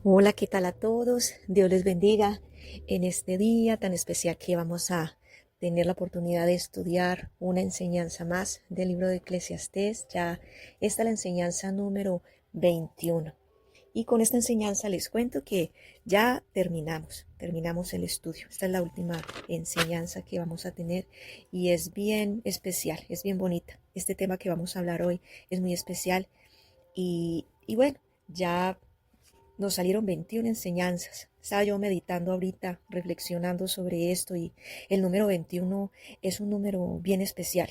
Hola, ¿qué tal a todos? Dios les bendiga en este día tan especial que vamos a tener la oportunidad de estudiar una enseñanza más del libro de Eclesiastés. Ya está la enseñanza número 21. Y con esta enseñanza les cuento que ya terminamos el estudio. Esta es la última enseñanza que vamos a tener y es bien especial, es bien bonita. Este tema que vamos a hablar hoy es muy especial y bueno, ya nos salieron 21 enseñanzas. Estaba yo meditando ahorita, reflexionando sobre esto y el número 21 es un número bien especial.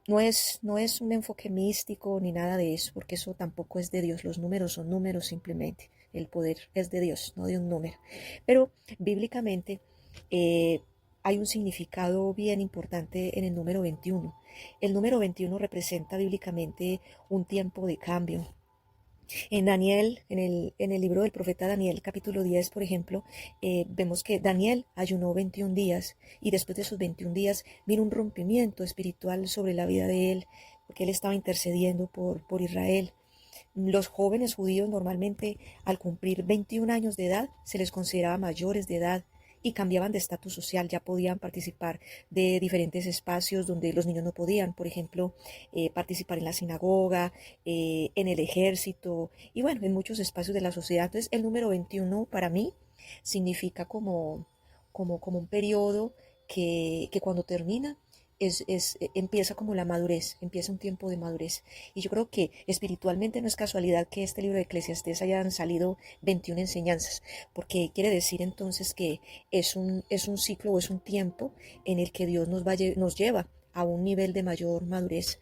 No es un enfoque místico ni nada de eso, porque eso tampoco es de Dios. Los números son números simplemente. El poder es de Dios, no de un número. Pero bíblicamente eh, hay un significado bien importante en el número 21. El número 21 representa bíblicamente un tiempo de cambio, en Daniel, en el libro del profeta Daniel, capítulo 10, por ejemplo, vemos que Daniel ayunó 21 días y después de esos 21 días vino un rompimiento espiritual sobre la vida de él, porque él estaba intercediendo por Israel. Los jóvenes judíos normalmente al cumplir 21 años de edad se les consideraba mayores de edad y cambiaban de estatus social, ya podían participar de diferentes espacios donde los niños no podían, por ejemplo, participar en la sinagoga, en el ejército y bueno, en muchos espacios de la sociedad. Entonces el número 21 para mí significa como un periodo que cuando termina empieza como la madurez, empieza un tiempo de madurez. Y yo creo que espiritualmente no es casualidad que este libro de Eclesiastés hayan salido 21 enseñanzas, porque quiere decir entonces que es un ciclo o es un tiempo en el que Dios nos lleva a un nivel de mayor madurez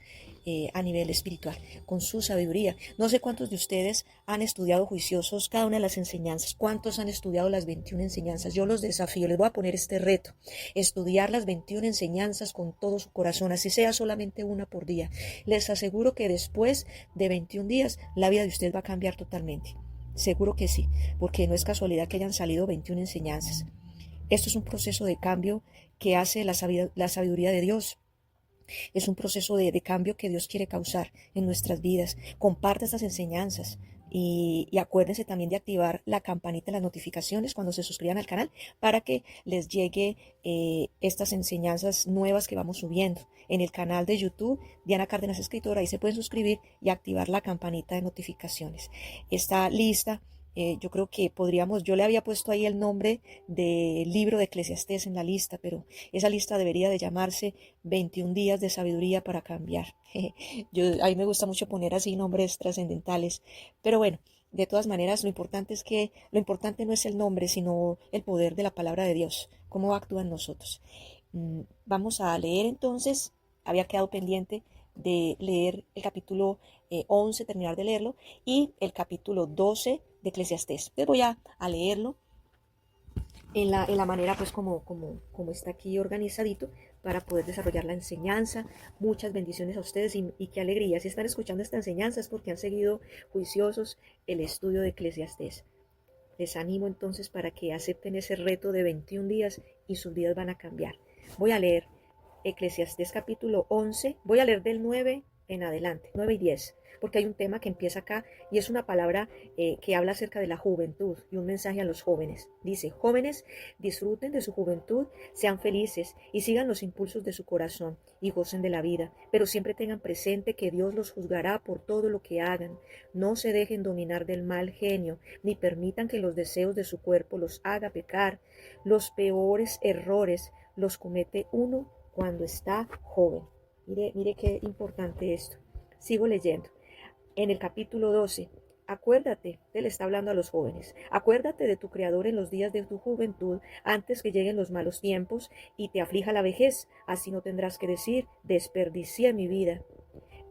a nivel espiritual, con su sabiduría. No sé cuántos de ustedes han estudiado juiciosos cada una de las enseñanzas, cuántos han estudiado las 21 enseñanzas. Yo los desafío, les voy a poner este reto, estudiar las 21 enseñanzas con todo su corazón, así sea solamente una por día. Les aseguro que después de 21 días la vida de usted va a cambiar totalmente. Seguro que sí, porque no es casualidad que hayan salido 21 enseñanzas. Esto es un proceso de cambio que hace la sabiduría de Dios. Es un proceso de cambio que Dios quiere causar en nuestras vidas. Comparte estas enseñanzas y acuérdense también de activar la campanita de las notificaciones cuando se suscriban al canal para que les llegue estas enseñanzas nuevas que vamos subiendo. En el canal de YouTube, Diana Cárdenas Escritora, ahí se pueden suscribir y activar la campanita de notificaciones. Esta lista yo creo que yo le había puesto ahí el nombre del libro de Eclesiastés en la lista, pero esa lista debería de llamarse 21 días de sabiduría para cambiar. A mí me gusta mucho poner así nombres trascendentales, pero bueno, de todas maneras lo importante no es el nombre, sino el poder de la palabra de Dios, cómo actúa en nosotros. Vamos a leer entonces, había quedado pendiente de leer el capítulo 11, terminar de leerlo, y el capítulo 12 de Eclesiastés. Entonces voy a leerlo en la manera pues como está aquí organizadito para poder desarrollar la enseñanza. Muchas bendiciones a ustedes y qué alegría. Si están escuchando esta enseñanza es porque han seguido juiciosos el estudio de Eclesiastés. Les animo entonces para que acepten ese reto de 21 días y sus vidas van a cambiar. Voy a leer Eclesiastés capítulo 11, voy a leer del 9 en adelante, 9 y 10, porque hay un tema que empieza acá y es una palabra que habla acerca de la juventud y un mensaje a los jóvenes. Dice: jóvenes, disfruten de su juventud, sean felices y sigan los impulsos de su corazón y gocen de la vida, pero siempre tengan presente que Dios los juzgará por todo lo que hagan. No se dejen dominar del mal genio, ni permitan que los deseos de su cuerpo los haga pecar. Los peores errores los comete uno cuando está joven. Mire qué importante esto. Sigo leyendo. En el capítulo 12, acuérdate, él está hablando a los jóvenes, acuérdate de tu Creador en los días de tu juventud, antes que lleguen los malos tiempos y te aflija la vejez. Así no tendrás que decir: desperdicié mi vida.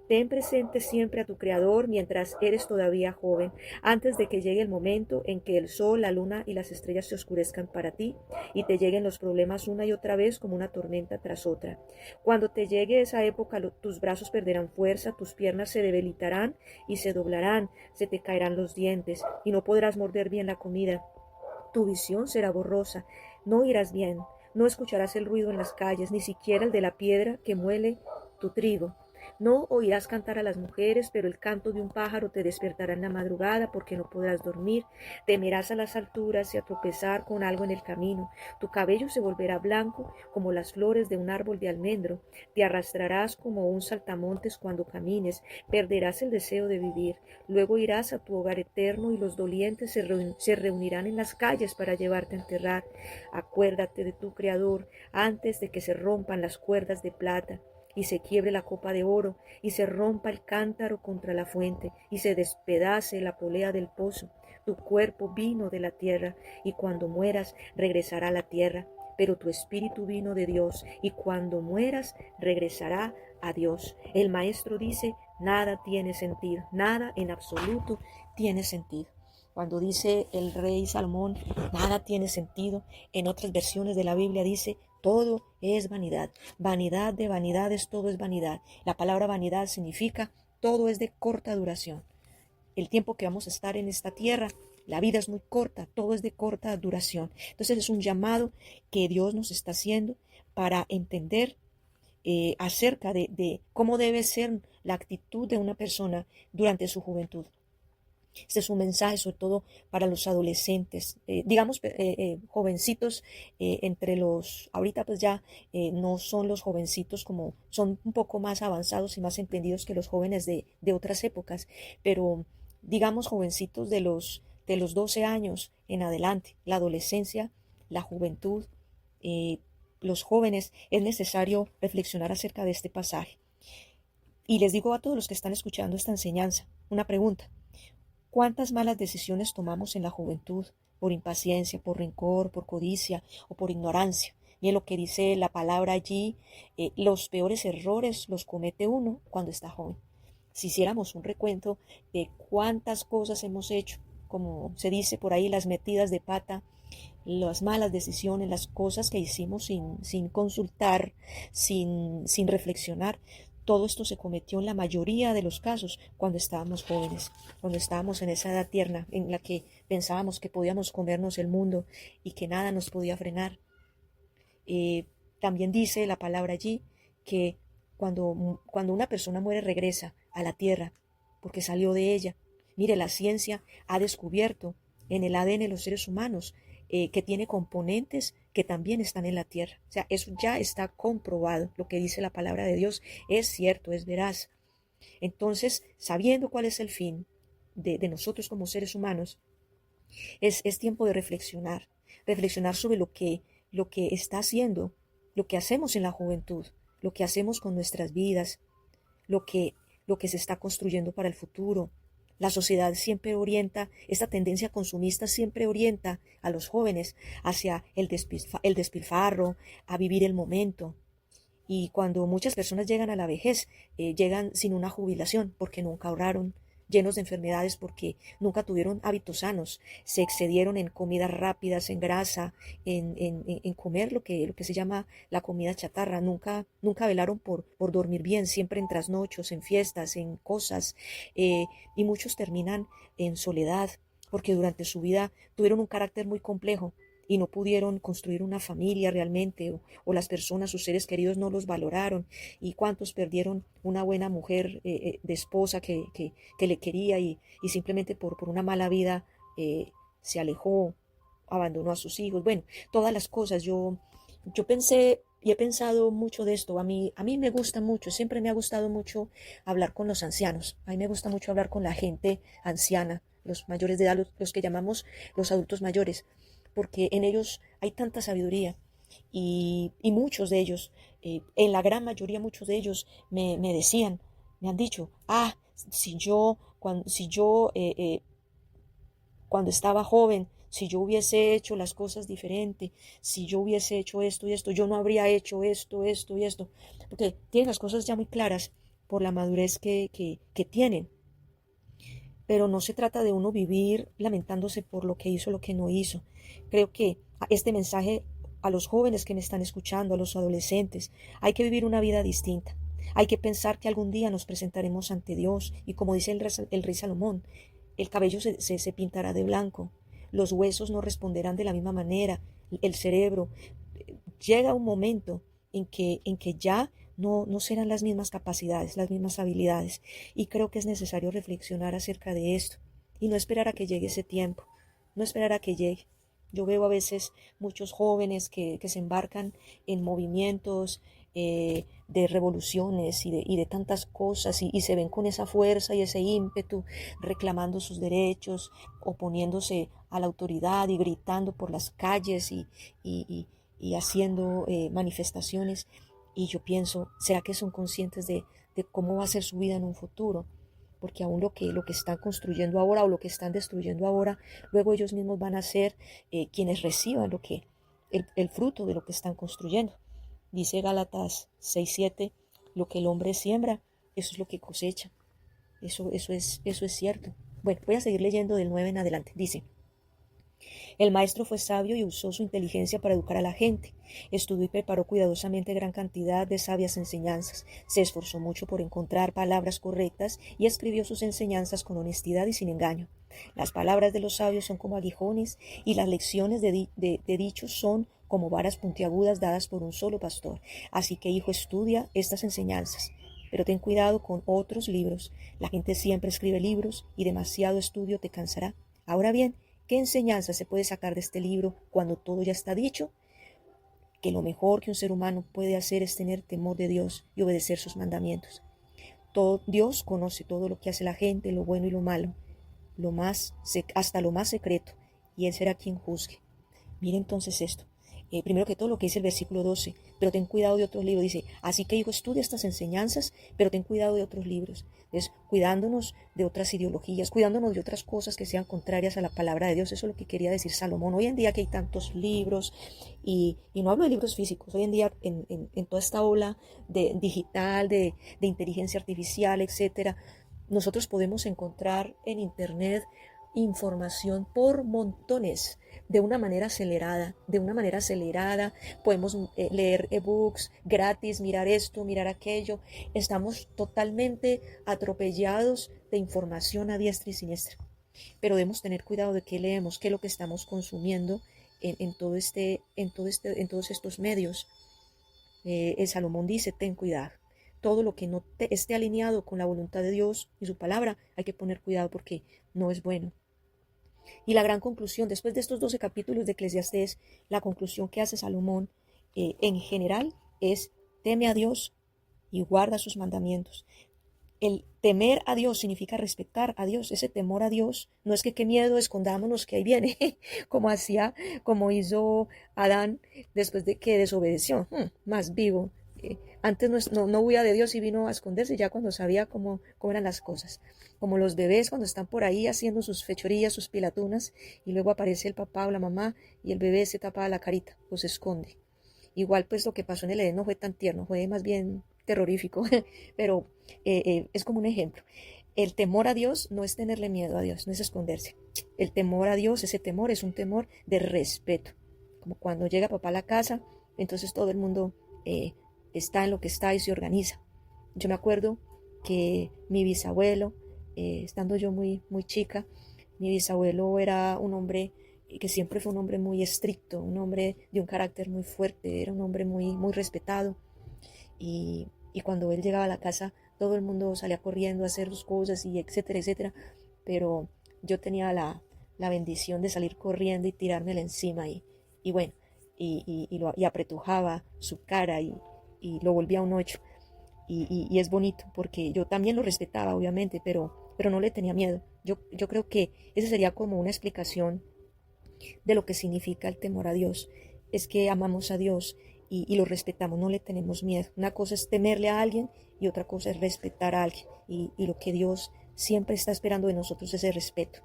Ten presente siempre a tu Creador mientras eres todavía joven, antes de que llegue el momento en que el sol, la luna y las estrellas se oscurezcan para ti y te lleguen los problemas una y otra vez como una tormenta tras otra. Cuando te llegue esa época, tus brazos perderán fuerza, tus piernas se debilitarán y se doblarán, se te caerán los dientes y no podrás morder bien la comida. Tu visión será borrosa, no irás bien, no escucharás el ruido en las calles, ni siquiera el de la piedra que muele tu trigo. No oirás cantar a las mujeres, pero el canto de un pájaro te despertará en la madrugada, porque no podrás dormir. Temerás a las alturas y a tropezar con algo en el camino. Tu cabello se volverá blanco como las flores de un árbol de almendro. Te arrastrarás como un saltamontes cuando camines. Perderás el deseo de vivir. Luego irás a tu hogar eterno y los dolientes se reunirán en las calles para llevarte a enterrar. Acuérdate de tu Creador antes de que se rompan las cuerdas de plata y se quiebre la copa de oro, y se rompa el cántaro contra la fuente, y se despedace la polea del pozo. Tu cuerpo vino de la tierra, y cuando mueras regresará a la tierra, pero tu espíritu vino de Dios, y cuando mueras regresará a Dios. El maestro dice, nada tiene sentido, nada en absoluto tiene sentido. Cuando dice el rey Salomón, nada tiene sentido, en otras versiones de la Biblia dice, todo es vanidad. Vanidad de vanidades, todo es vanidad. La palabra vanidad significa todo es de corta duración. El tiempo que vamos a estar en esta tierra, la vida es muy corta, todo es de corta duración. Entonces es un llamado que Dios nos está haciendo para entender acerca de cómo debe ser la actitud de una persona durante su juventud. Este es un mensaje sobre todo para los adolescentes, jovencitos entre los, ahorita pues ya no son los jovencitos como, son un poco más avanzados y más entendidos que los jóvenes de otras épocas, pero digamos jovencitos de los 12 años en adelante, la adolescencia, la juventud, eh, los jóvenes, es necesario reflexionar acerca de este pasaje. Y les digo a todos los que están escuchando esta enseñanza, una pregunta. ¿Cuántas malas decisiones tomamos en la juventud por impaciencia, por rencor, por codicia o por ignorancia? Y es lo que dice la palabra allí, los peores errores los comete uno cuando está joven. Si hiciéramos un recuento de cuántas cosas hemos hecho, como se dice por ahí, las metidas de pata, las malas decisiones, las cosas que hicimos sin consultar, sin reflexionar, todo esto se cometió en la mayoría de los casos cuando estábamos jóvenes, cuando estábamos en esa edad tierna en la que pensábamos que podíamos comernos el mundo y que nada nos podía frenar. Eh, También dice la palabra allí que cuando una persona muere regresa a la tierra porque salió de ella. Mire, la ciencia ha descubierto en el ADN de los seres humanos que tiene componentes que también están en la tierra. O sea, eso ya está comprobado. Lo que dice la palabra de Dios es cierto, es veraz. Entonces, sabiendo cuál es el fin de nosotros como seres humanos, es tiempo de reflexionar sobre lo que está haciendo, lo que hacemos en la juventud, lo que hacemos con nuestras vidas, lo que, lo que se está construyendo para el futuro. La sociedad siempre orienta, esta tendencia consumista siempre orienta a los jóvenes hacia el despilfarro, a vivir el momento. Y cuando muchas personas llegan a la vejez, llegan sin una jubilación porque nunca ahorraron, llenos de enfermedades porque nunca tuvieron hábitos sanos, se excedieron en comidas rápidas, en grasa, en comer lo que se llama la comida chatarra, nunca velaron por dormir bien, siempre en trasnochos, en fiestas, en cosas, y muchos terminan en soledad porque durante su vida tuvieron un carácter muy complejo y no pudieron construir una familia realmente, o las personas, sus seres queridos no los valoraron, y cuántos perdieron una buena mujer de esposa que le quería y simplemente por una mala vida se alejó, abandonó a sus hijos, bueno, todas las cosas, yo pensé y he pensado mucho de esto, a mí me gusta mucho, siempre me ha gustado mucho hablar con los ancianos, a mí me gusta mucho hablar con la gente anciana, los mayores de edad, los que llamamos los adultos mayores, porque en ellos hay tanta sabiduría y muchos de ellos, en la gran mayoría muchos de ellos me decían, me han dicho, si yo cuando estaba joven, si yo hubiese hecho las cosas diferente, si yo hubiese hecho esto y esto, yo no habría hecho esto, esto y esto, porque tienen las cosas ya muy claras por la madurez que tienen. Pero no se trata de uno vivir lamentándose por lo que hizo, lo que no hizo. Creo que este mensaje a los jóvenes que me están escuchando, a los adolescentes, hay que vivir una vida distinta. Hay que pensar que algún día nos presentaremos ante Dios y como dice el rey Salomón, el cabello se pintará de blanco, los huesos no responderán de la misma manera, el cerebro. Llega un momento en que ya no serán las mismas capacidades, las mismas habilidades. Y creo que es necesario reflexionar acerca de esto y no esperar a que llegue ese tiempo, no esperar a que llegue. Yo veo a veces muchos jóvenes que se embarcan en movimientos de revoluciones y de tantas cosas y se ven con esa fuerza y ese ímpetu reclamando sus derechos, oponiéndose a la autoridad y gritando por las calles y haciendo manifestaciones. Y yo pienso, ¿será que son conscientes de cómo va a ser su vida en un futuro? Porque aún lo que están construyendo ahora o lo que están destruyendo ahora, luego ellos mismos van a ser quienes reciban el fruto de lo que están construyendo. Dice Gálatas 6:7, lo que el hombre siembra, eso es lo que cosecha. Eso es cierto. Bueno, voy a seguir leyendo del 9 en adelante. Dice, el maestro fue sabio y usó su inteligencia para educar a la gente. Estudió y preparó cuidadosamente gran cantidad de sabias enseñanzas. Se esforzó mucho por encontrar palabras correctas y escribió sus enseñanzas con honestidad y sin engaño. Las palabras de los sabios son como aguijones y las lecciones de dichos son como varas puntiagudas dadas por un solo pastor. Así que, hijo, estudia estas enseñanzas. Pero ten cuidado con otros libros. La gente siempre escribe libros y demasiado estudio te cansará. Ahora bien, ¿qué enseñanza se puede sacar de este libro cuando todo ya está dicho? Que lo mejor que un ser humano puede hacer es tener temor de Dios y obedecer sus mandamientos. Dios conoce todo lo que hace la gente, lo bueno y lo malo, hasta lo más secreto, y Él será quien juzgue. Mire entonces esto. Primero que todo lo que dice el versículo 12, pero ten cuidado de otros libros. Dice, así que hijo, estudia estas enseñanzas, pero ten cuidado de otros libros. Entonces, cuidándonos de otras ideologías, cuidándonos de otras cosas que sean contrarias a la palabra de Dios. Eso es lo que quería decir Salomón. Hoy en día que hay tantos libros, y no hablo de libros físicos, hoy en día en toda esta ola digital, de inteligencia artificial, etcétera, nosotros podemos encontrar en internet información por montones, de una manera acelerada, podemos leer ebooks gratis, mirar esto, mirar aquello, estamos totalmente atropellados de información a diestra y siniestra, pero debemos tener cuidado de qué leemos, qué es lo que estamos consumiendo en todos estos medios. El Salomón dice, ten cuidado. Todo lo que no esté alineado con la voluntad de Dios y su palabra, hay que poner cuidado porque no es bueno. Y la gran conclusión, después de estos 12 capítulos de Eclesiastés, la conclusión que hace Salomón en general es, teme a Dios y guarda sus mandamientos. El temer a Dios significa respetar a Dios. Ese temor a Dios no es que qué miedo, escondámonos que ahí viene, como hizo Adán después de que desobedeció, más vivo. Antes no huía de Dios y vino a esconderse ya cuando sabía cómo eran las cosas. Como los bebés cuando están por ahí haciendo sus fechorías, sus pilatunas, y luego aparece el papá o la mamá y el bebé se tapa la carita o se esconde. Igual pues lo que pasó en el Edén no fue tan tierno, fue más bien terrorífico, pero es como un ejemplo. El temor a Dios no es tenerle miedo a Dios, no es esconderse. El temor a Dios, ese temor es un temor de respeto. Como cuando llega papá a la casa, entonces todo el mundo está en lo que está y se organiza. Yo me acuerdo que mi bisabuelo, estando yo muy chica, mi bisabuelo era un hombre que siempre fue un hombre muy estricto, un hombre de un carácter muy fuerte, era un hombre muy respetado. Y cuando él llegaba a la casa, todo el mundo salía corriendo a hacer sus cosas y etcétera, etcétera. Pero yo tenía la bendición de salir corriendo y tirármela encima y bueno, y apretujaba su cara y lo volvía un ocho. Y es bonito porque yo también lo respetaba, obviamente, pero no le tenía miedo. Yo creo que esa sería como una explicación de lo que significa el temor a Dios. Es que amamos a Dios y lo respetamos, no le tenemos miedo. Una cosa es temerle a alguien y otra cosa es respetar a alguien. Y lo que Dios siempre está esperando de nosotros es el respeto.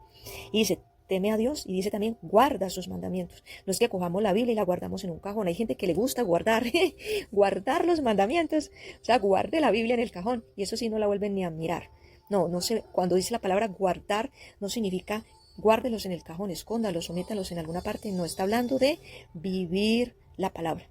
Y dice, teme a Dios, y dice también, guarda sus mandamientos. No es que cojamos la Biblia y la guardamos en un cajón. Hay gente que le gusta guardar, guardar los mandamientos. O sea, guarde la Biblia en el cajón, y eso sí no la vuelven ni a mirar. No sé, cuando dice la palabra guardar, no significa guárdelos en el cajón, escóndalos o métalos en alguna parte. No, está hablando de vivir la palabra.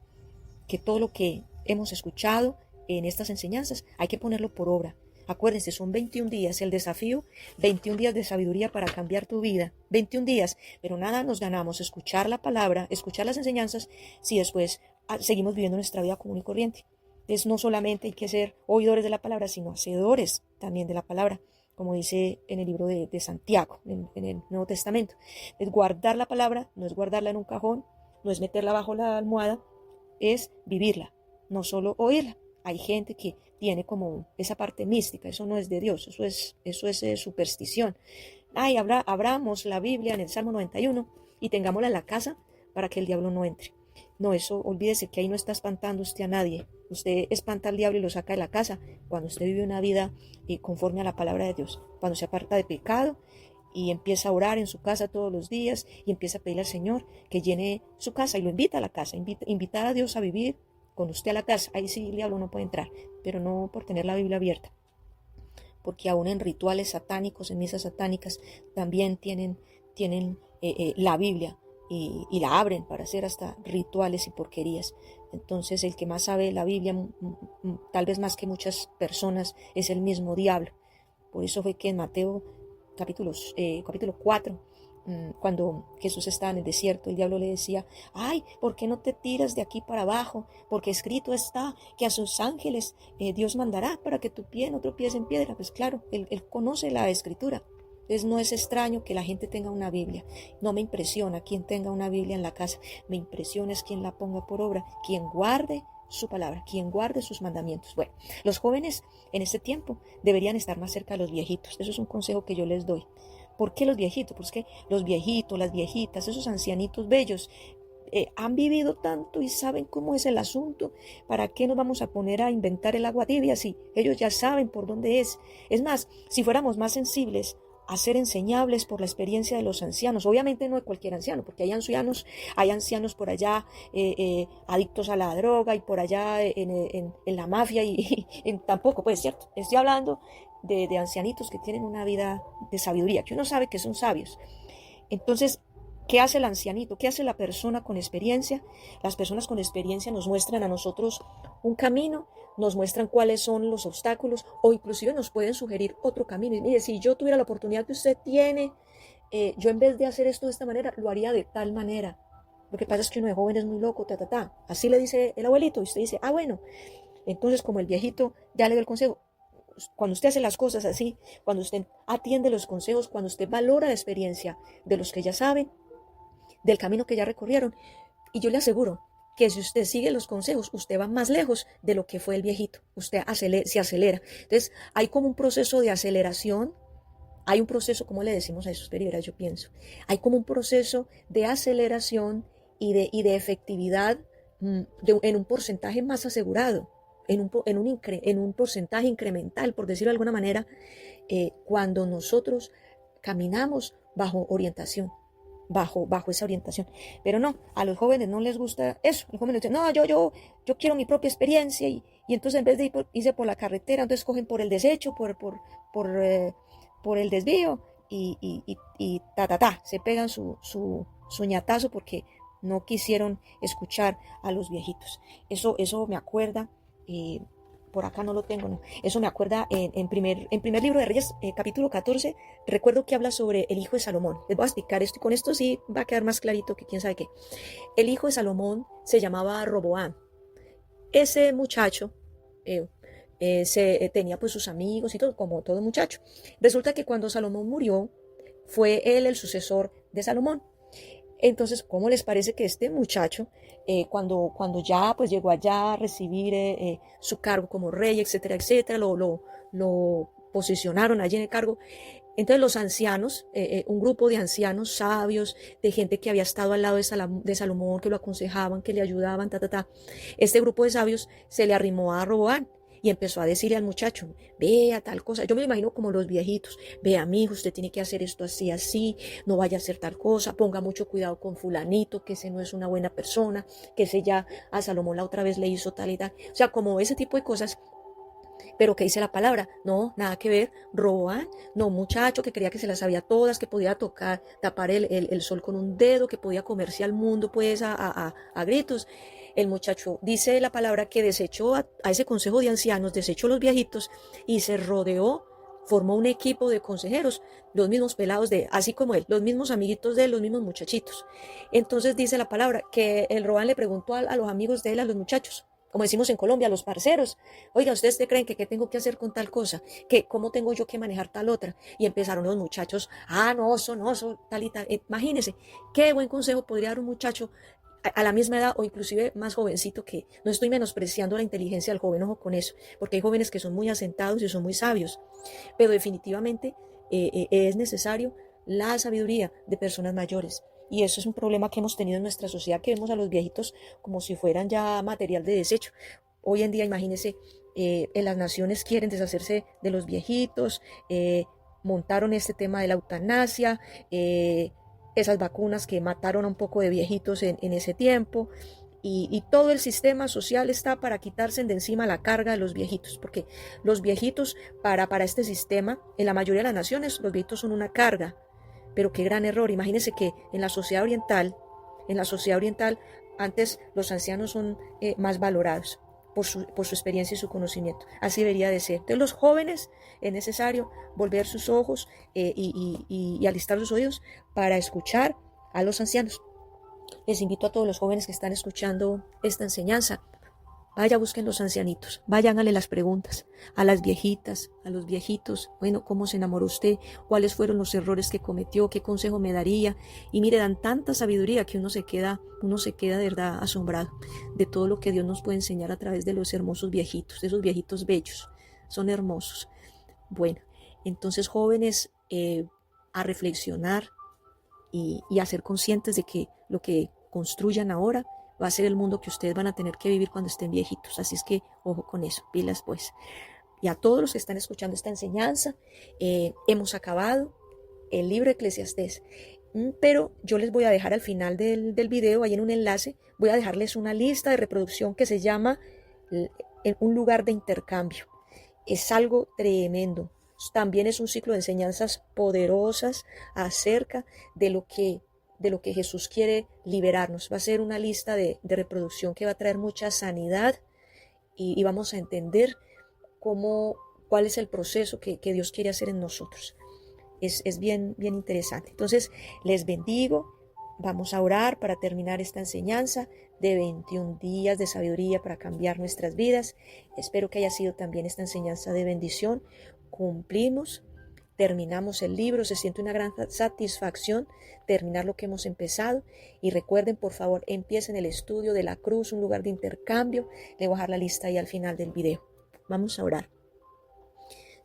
Que todo lo que hemos escuchado en estas enseñanzas hay que ponerlo por obra. Acuérdense, son 21 días el desafío, 21 días de sabiduría para cambiar tu vida, 21 días, pero nada nos ganamos escuchar la palabra, escuchar las enseñanzas, si después seguimos viviendo nuestra vida común y corriente. Entonces no solamente hay que ser oidores de la palabra, sino hacedores también de la palabra, como dice en el libro de Santiago, en el Nuevo Testamento. Es guardar la palabra, no es guardarla en un cajón, no es meterla bajo la almohada, es vivirla, no solo oírla. Hay gente que tiene como esa parte mística, eso no es de Dios, eso es superstición. Ay, abramos la Biblia en el Salmo 91 y tengámosla en la casa para que el diablo no entre. No, eso olvídese que ahí no está espantando usted a nadie. Usted espanta al diablo y lo saca de la casa cuando usted vive una vida conforme a la palabra de Dios, cuando se aparta de pecado y empieza a orar en su casa todos los días y empieza a pedirle al Señor que llene su casa y lo invita a la casa, invitar a Dios a vivir con usted a la casa. Ahí sí el diablo no puede entrar, pero no por tener la Biblia abierta, porque aún en rituales satánicos, en misas satánicas, también tienen la Biblia y la abren para hacer hasta rituales y porquerías. Entonces el que más sabe la Biblia, tal vez más que muchas personas, es el mismo diablo. Por eso fue que en Mateo capítulo 4, cuando Jesús estaba en el desierto, el diablo le decía: ay, ¿por qué no te tiras de aquí para abajo? Porque escrito está que a sus ángeles Dios mandará para que tu pie no tropiece en piedra. Pues claro, él conoce la escritura. Entonces no es extraño que la gente tenga una Biblia. No me impresiona quien tenga una Biblia en la casa. Me impresiona es quien la ponga por obra, quien guarde su palabra, quien guarde sus mandamientos. Bueno, los jóvenes en este tiempo deberían estar más cerca de los viejitos. Eso es un consejo que yo les doy. ¿Por qué los viejitos? Porque los viejitos, las viejitas, esos ancianitos bellos, han vivido tanto y saben cómo es el asunto. ¿Para qué nos vamos a poner a inventar el agua tibia si ellos ya saben por dónde es? Es más, si fuéramos más sensibles a ser enseñables por la experiencia de los ancianos, obviamente no de cualquier anciano, porque hay ancianos por allá adictos a la droga y por allá en la mafia y tampoco, pues cierto, estoy hablando de ancianitos que tienen una vida de sabiduría, que uno sabe que son sabios. Entonces, ¿qué hace el ancianito? ¿Qué hace la persona con experiencia? Las personas con experiencia nos muestran a nosotros un camino, nos muestran cuáles son los obstáculos o inclusive nos pueden sugerir otro camino. Y mire, si yo tuviera la oportunidad que usted tiene, yo en vez de hacer esto de esta manera, lo haría de tal manera. Lo que pasa es que uno de joven es muy loco, Así le dice el abuelito y usted dice: ah, bueno. Entonces, como el viejito ya le dio el consejo, cuando usted hace las cosas así, cuando usted atiende los consejos, cuando usted valora la experiencia de los que ya saben, del camino que ya recorrieron, y yo le aseguro que si usted sigue los consejos, usted va más lejos de lo que fue el viejito, usted se acelera. Entonces hay como un proceso de aceleración, hay un proceso, como le decimos a esos periodos, yo pienso, hay como un proceso de aceleración y de efectividad en un porcentaje más asegurado, en un porcentaje incremental, por decirlo de alguna manera, cuando nosotros caminamos bajo orientación, bajo esa orientación. Pero no, a los jóvenes no les gusta eso. Los jóvenes dicen: no, yo quiero mi propia experiencia, y entonces en vez de irse por la carretera, entonces cogen por el desecho, por el desvío, se pegan su ñatazo porque no quisieron escuchar a los viejitos. Eso me acuerda, por acá no lo tengo, no. Eso me acuerda en primer libro de Reyes, capítulo 14, recuerdo que habla sobre el hijo de Salomón. Les voy a explicar esto y con esto sí va a quedar más clarito que quién sabe qué. El hijo de Salomón se llamaba Roboam. Ese muchacho tenía pues sus amigos y todo, como todo muchacho. Resulta que cuando Salomón murió, fue él el sucesor de Salomón. Entonces, ¿cómo les parece que este muchacho, cuando ya pues llegó allá a recibir su cargo como rey, etcétera, etcétera, lo posicionaron allí en el cargo? Entonces los ancianos, un grupo de ancianos sabios, de gente que había estado al lado de Salomón, que lo aconsejaban, que le ayudaban, este grupo de sabios se le arrimó a Roboam y empezó a decirle al muchacho: vea tal cosa. Yo me lo imagino como los viejitos: vea, mi hijo, usted tiene que hacer esto así, así, no vaya a hacer tal cosa, ponga mucho cuidado con fulanito, que ese no es una buena persona, que ese ya a Salomón la otra vez le hizo tal y tal. O sea, como ese tipo de cosas. Pero ¿qué dice la palabra? No, nada que ver. Roboam, no, muchacho que creía que se las sabía todas, que podía tapar el sol con un dedo, que podía comerse al mundo pues a gritos. El muchacho, dice la palabra, que desechó a ese consejo de ancianos, desechó a los viejitos y se rodeó, formó un equipo de consejeros, los mismos pelados así como él, los mismos amiguitos de él, los mismos muchachitos. Entonces dice la palabra que el Roboam le preguntó a los amigos de él, a los muchachos: como decimos en Colombia, los parceros. Oiga, ¿ustedes te creen que qué tengo que hacer con tal cosa? ¿Que cómo tengo yo que manejar tal otra? Y empezaron los muchachos, no, eso, tal y tal. Imagínense, qué buen consejo podría dar un muchacho a la misma edad o inclusive más jovencito, que no estoy menospreciando la inteligencia del joven, ojo con eso, porque hay jóvenes que son muy asentados y son muy sabios, pero definitivamente es necesario la sabiduría de personas mayores. Y eso es un problema que hemos tenido en nuestra sociedad, que vemos a los viejitos como si fueran ya material de desecho. Hoy en día, imagínense, en las naciones quieren deshacerse de los viejitos, montaron este tema de la eutanasia, esas vacunas que mataron a un poco de viejitos en ese tiempo, y todo el sistema social está para quitarse de encima la carga de los viejitos, porque los viejitos para este sistema, en la mayoría de las naciones, los viejitos son una carga, pero qué gran error. Imagínense que en la sociedad oriental, antes los ancianos son más valorados por su experiencia y su conocimiento. Así debería de ser. Entonces los jóvenes es necesario volver sus ojos y alistar sus oídos para escuchar a los ancianos. Les invito a todos los jóvenes que están escuchando esta enseñanza, vaya, busquen los ancianitos, vayan, háganle las preguntas a las viejitas, a los viejitos. Bueno, ¿cómo se enamoró usted? ¿Cuáles fueron los errores que cometió? ¿Qué consejo me daría? Y mire, dan tanta sabiduría que uno se queda de verdad asombrado de todo lo que Dios nos puede enseñar a través de los hermosos viejitos, de esos viejitos bellos. Son hermosos. Bueno, entonces jóvenes, a reflexionar y a ser conscientes de que lo que construyan ahora va a ser el mundo que ustedes van a tener que vivir cuando estén viejitos. Así es que ojo con eso, pilas pues. Y a todos los que están escuchando esta enseñanza, hemos acabado el libro de Eclesiastés. Pero yo les voy a dejar al final del video, ahí en un enlace, voy a dejarles una lista de reproducción que se llama Un lugar de intercambio. Es algo tremendo. También es un ciclo de enseñanzas poderosas acerca de lo que Jesús quiere liberarnos. Va a ser una lista de reproducción que va a traer mucha sanidad, y vamos a entender cuál es el proceso que Dios quiere hacer en nosotros. Es bien interesante. Entonces, les bendigo. Vamos a orar para terminar esta enseñanza de 21 días de sabiduría para cambiar nuestras vidas. Espero que haya sido también esta enseñanza de bendición. Cumplimos, terminamos el libro, se siente una gran satisfacción terminar lo que hemos empezado. Y recuerden, por favor, empiecen el estudio de la cruz, un lugar de intercambio. Le voy a dejar la lista ahí al final del video. Vamos a orar.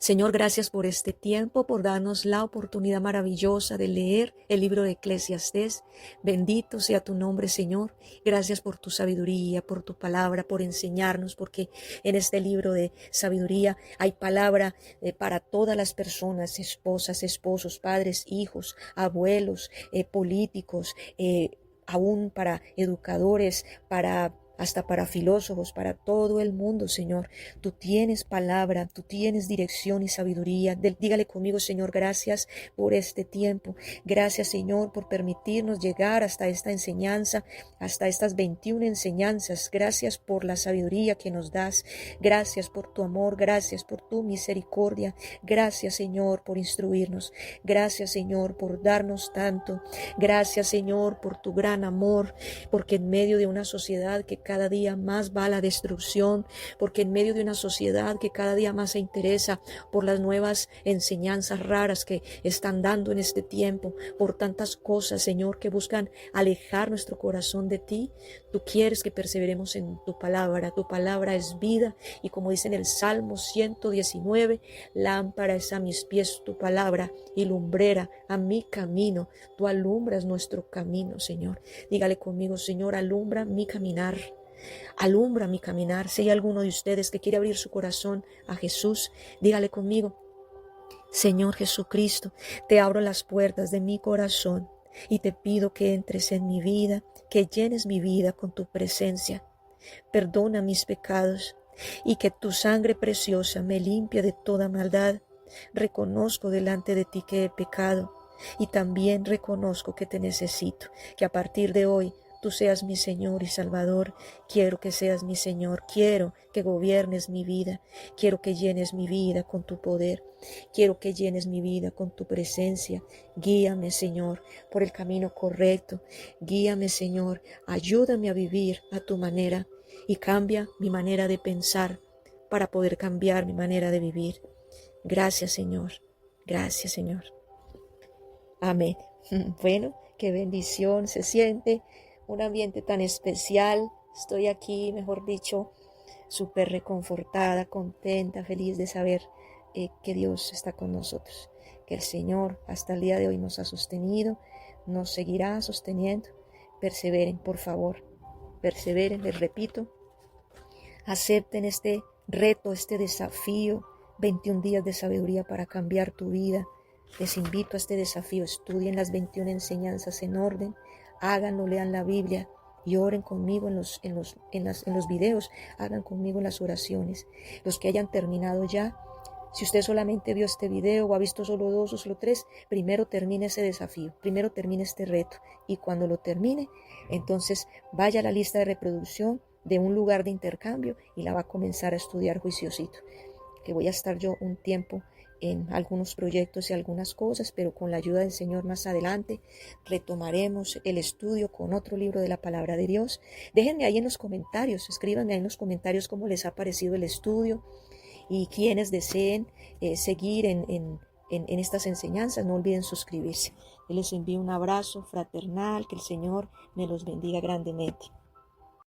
Señor, gracias por este tiempo, por darnos la oportunidad maravillosa de leer el libro de Eclesiastés. Bendito sea tu nombre, Señor. Gracias por tu sabiduría, por tu palabra, por enseñarnos, porque en este libro de sabiduría hay palabra para todas las personas, esposas, esposos, padres, hijos, abuelos, políticos, aún para educadores, hasta para filósofos, para todo el mundo, Señor. Tú tienes palabra, tú tienes dirección y sabiduría. Dígale conmigo, Señor, gracias por este tiempo. Gracias, Señor, por permitirnos llegar hasta esta enseñanza, hasta estas 21 enseñanzas. Gracias por la sabiduría que nos das. Gracias por tu amor. Gracias por tu misericordia. Gracias, Señor, por instruirnos. Gracias, Señor, por darnos tanto. Gracias, Señor, por tu gran amor, porque en medio de una sociedad que cada día más va a la destrucción, porque en medio de una sociedad que cada día más se interesa por las nuevas enseñanzas raras que están dando en este tiempo, por tantas cosas, Señor, que buscan alejar nuestro corazón de ti, tú quieres que perseveremos en tu palabra. Tu palabra es vida, y como dice en el Salmo 119, lámpara es a mis pies tu palabra y lumbrera a mi camino. Tú alumbras nuestro camino, Señor. Dígale conmigo, Señor, alumbra mi caminar. Alumbra mi caminar. Si hay alguno de ustedes que quiere abrir su corazón a Jesús, dígale conmigo: Señor Jesucristo, te abro las puertas de mi corazón y te pido que entres en mi vida, que llenes mi vida con tu presencia. Perdona mis pecados y que tu sangre preciosa me limpie de toda maldad. Reconozco delante de ti que he pecado, y también reconozco que te necesito, que a partir de hoy tú seas mi Señor y Salvador. Quiero que seas mi Señor, quiero que gobiernes mi vida, quiero que llenes mi vida con tu poder, quiero que llenes mi vida con tu presencia. Guíame, Señor, por el camino correcto. Guíame, Señor, ayúdame a vivir a tu manera. y cambia mi manera de pensar para poder cambiar mi manera de vivir. Gracias, Señor. Gracias, Señor. Amén. Bueno, qué bendición se siente, un ambiente tan especial. Estoy aquí, mejor dicho, súper reconfortada, contenta, feliz de saber que Dios está con nosotros, que el Señor hasta el día de hoy nos ha sostenido, nos seguirá sosteniendo. Perseveren, por favor, perseveren, les repito, acepten este reto, este desafío, 21 días de sabiduría para cambiar tu vida. Les invito a este desafío, estudien las 21 enseñanzas en orden, háganlo, lean la Biblia y oren conmigo en los videos, hagan conmigo las oraciones. Los que hayan terminado ya, si usted solamente vio este video o ha visto solo 2 o solo 3, primero termine ese desafío, primero termine este reto y cuando lo termine, entonces vaya a la lista de reproducción de un lugar de intercambio y la va a comenzar a estudiar juiciosito, que voy a estar yo un tiempo en algunos proyectos y algunas cosas, pero con la ayuda del Señor más adelante retomaremos el estudio con otro libro de la palabra de Dios. Déjenme ahí en los comentarios, escríbanme ahí en los comentarios cómo les ha parecido el estudio y quienes deseen seguir en estas enseñanzas, no olviden suscribirse. Les envío un abrazo fraternal, que el Señor me los bendiga grandemente.